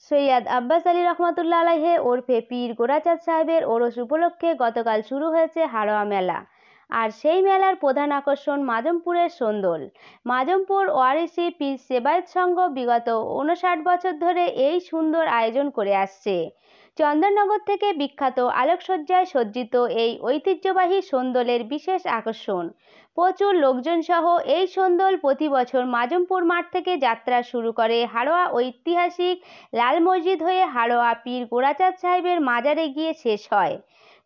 সৈয়দ আব্বাস আলী রহমাতুল্লাহ আলাইহি ওরফে পীর গোরাচাঁদ সাহেবের ওরস উপলক্ষে গতকাল শুরু হয়েছে হাড়োয়া মেলা। আর সেই মেলার প্রধান আকর্ষণ মাজমপুরের সোন্দল। মাজমপুর ওয়ারিসি পীর সেবায়েত সংঘ বিগত 59 বছর ধরে এই সুন্দর আয়োজন করে আসছে। চন্দননগর থেকে বিখ্যাত আলোকসজ্জায় সজ্জিত এই ঐতিহ্যবাহী সোন্দলের বিশেষ আকর্ষণ। প্রচুর লোকজন সহ এই সোন্দল প্রতি বছর মাজমপুর মাঠ থেকে যাত্রা শুরু করে হাড়োয়া ঐতিহাসিক লাল মসজিদ হয়ে হাড়োয়া পীর গোরাচাঁদ সাহেবের মাজারে গিয়ে শেষ হয়।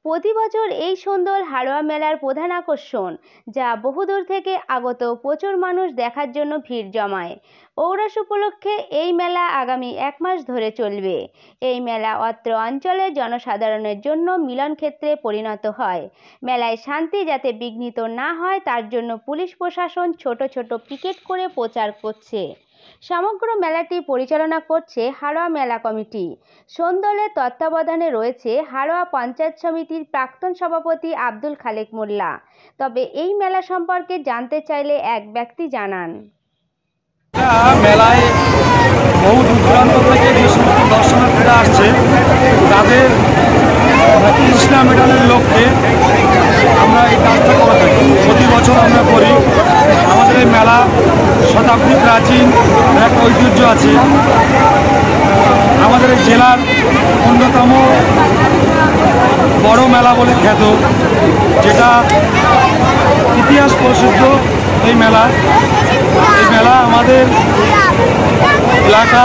প্রতি বছর এই সোন্দল হাড়োয়া মেলার প্রধান আকর্ষণ, যা বহুদূর থেকে আগত প্রচুর মানুষ দেখার জন্য ভিড় জমায়। ঔরস উপলক্ষে এই মেলা আগামী 1 মাস ধরে চলবে। এই মেলা অত্র অঞ্চলের জনসাধারণের জন্য মিলনক্ষেত্রে পরিণত হয়। মেলায় শান্তি যাতে বিঘ্নিত না হয় তার জন্য পুলিশ প্রশাসন ছোট ছোট পিকেট করে প্রচার করছে। সমগ্র মেলাটি পরিচালনা করছে হাড়োয়া মেলা কমিটি। সোন্দলের তত্ত্বাবধানে রয়েছে হাড়োয়া পঞ্চায়েত সমিতির প্রাক্তন সভাপতি আব্দুল খালেক মোল্লা। তবে এই মেলা সম্পর্কে জানতে চাইলে এক ব্যক্তি জানান, মেলায় বহু দূর দূরান্ত থেকে যে সমস্ত দর্শনার্থীরা আসছে তাদের তৃষ্ণা মেটানোর লক্ষ্যে আমরা এই কাজটা করে থাকি। প্রতি বছর আমরা করি। আমাদের এই মেলা শতাব্দী প্রাচীন এক ঐতিহ্য আছে। আমাদের এই জেলার অন্যতম বড় মেলা বলে খ্যাত, যেটা ইতিহাস প্রসিদ্ধ এই মেলা। এই মেলা আমাদের এলাকা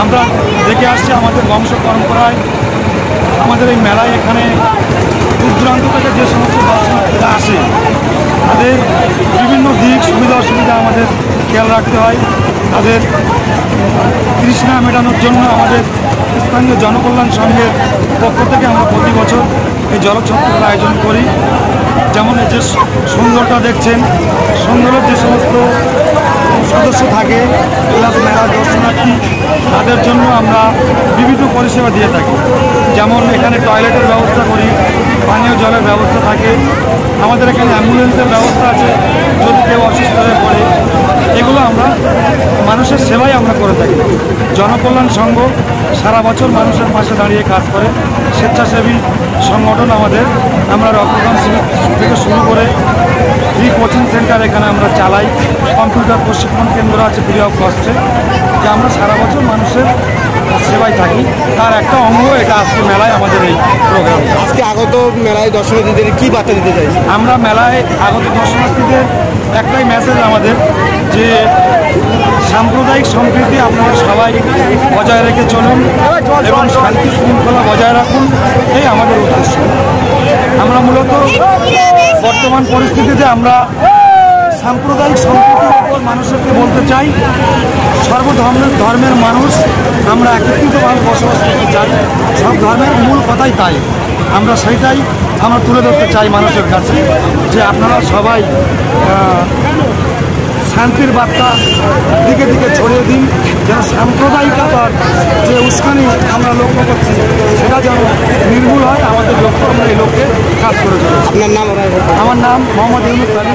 আমরা দেখে আসছি, আমাদের বংশ পরম্পরায় আমাদের এই মেলায় এখানে দূর দূরান্ত থেকে যে সমস্ত দর্শনার্থীরা আসে তাদের বিভিন্ন দিক সুবিধা অসুবিধা আমাদের খেয়াল রাখতে হয়। তাদের তৃষ্ণা মেটানোর জন্য আমাদের স্থানীয় জনকল্যাণ সংঘের পক্ষ থেকে আমরা প্রতি বছর এই জলছত্রের আয়োজন করি। যেমন এই যে সুন্দরটা দেখছেন, সুন্দরের যে সমস্ত সদস্য থাকে প্লাস মেলা দর্শনার্থী তাদের জন্য আমরা বিভিন্ন পরিষেবা দিয়ে থাকি। যেমন এখানে টয়লেটের ব্যবস্থা করি, পানীয় জলের ব্যবস্থা থাকে, আমাদের এখানে অ্যাম্বুলেন্সের ব্যবস্থা আছে যদি কেউ অসুস্থ হয়ে পড়ে। এগুলো আমরা মানুষের সেবাই আমরা করে থাকি। জনকল্যাণ সংঘ সারা বছর মানুষের পাশে দাঁড়িয়ে কাজ করে। স্বেচ্ছাসেবী সংগঠন আমাদের, আমরা রক্তদান শিবির থেকে শুরু করে ফ্রি কোচিং সেন্টার এখানে আমরা চালাই, কম্পিউটার প্রশিক্ষণ কেন্দ্র আছে ফ্রি অফ কস্টে, যে আমরা সারা বছর মানুষের সেবায় থাকি। তার একটা অঙ্গ এটা আজকে মেলায় আমাদের এই প্রোগ্রাম। আজকে আগত মেলায় দর্শনার্থীদের কী বার্তা দিতে চাই? আমরা মেলায় আগত দর্শনার্থীদের একটাই মেসেজ আমাদের, যে সাম্প্রদায়িক সম্প্রীতি আপনারা সবাই বজায় রেখে চলুন এবং শান্তি শৃঙ্খলা বজায় রাখুন, এই আমাদের উদ্দেশ্য। আমরা মূলত বর্তমান পরিস্থিতিতে আমরা সাম্প্রদায়িক সম্প্রীতির উপর মানুষকে বলতে চাই, ধর্মের মানুষ আমরা একত্রিতভাবে বসবাস করতে চাই। সব ধর্মের মূল কথাই তাই, আমরা সেইটাই আমরা তুলে ধরতে চাই মানুষের কাছে, যে আপনারা সবাই শান্তির বার্তা দিকে দিকে ছড়িয়ে দিন, যেন সাম্প্রদায়িকতার যে উস্কানি আমরা লক্ষ্য করছি সেটা যেন নির্মূল হয়। আমাদের লক্ষ্য, আমরা এই লক্ষ্যে কাজ করে চলেছি। আপনার নাম? আমার নাম মোহাম্মদ ইউনুস আলী।